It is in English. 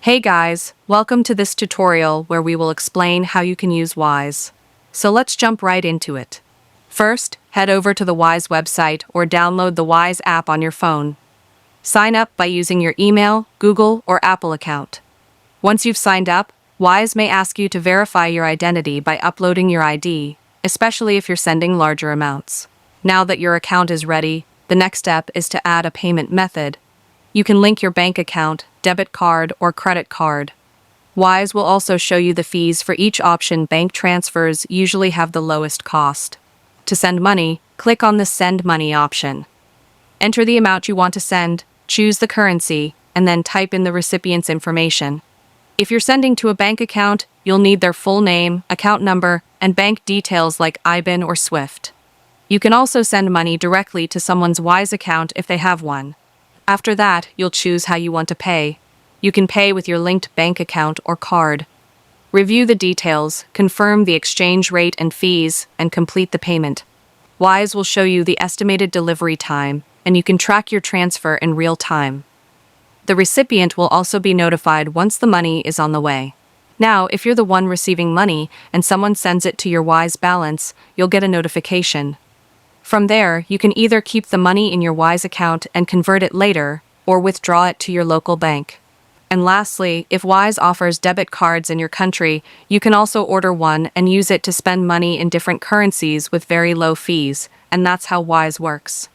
Hey guys, welcome to this tutorial where we will explain how you can use Wise. So let's jump right into it. First, head over to the Wise website or download the Wise app on your phone. Sign up by using your email, Google, or Apple account. Once you've signed up, Wise may ask you to verify your identity by uploading your ID, especially if you're sending larger amounts. Now that your account is ready, the next step is to add a payment method. You can link your bank account, debit card, or credit card. Wise will also show you the fees for each option. Bank transfers usually have the lowest cost. To send money, click on the Send Money option. Enter the amount you want to send, choose the currency, and then type in the recipient's information. If you're sending to a bank account, you'll need their full name, account number, and bank details like IBAN or SWIFT. You can also send money directly to someone's Wise account if they have one. After that, you'll choose how you want to pay. You can pay with your linked bank account or card. Review the details, confirm the exchange rate and fees, and complete the payment. Wise will show you the estimated delivery time, and you can track your transfer in real time. The recipient will also be notified once the money is on the way. Now, if you're the one receiving money and someone sends it to your Wise balance, you'll get a notification. From there, you can either keep the money in your Wise account and convert it later, or withdraw it to your local bank. And lastly, if Wise offers debit cards in your country, you can also order one and use it to spend money in different currencies with very low fees, and that's how Wise works.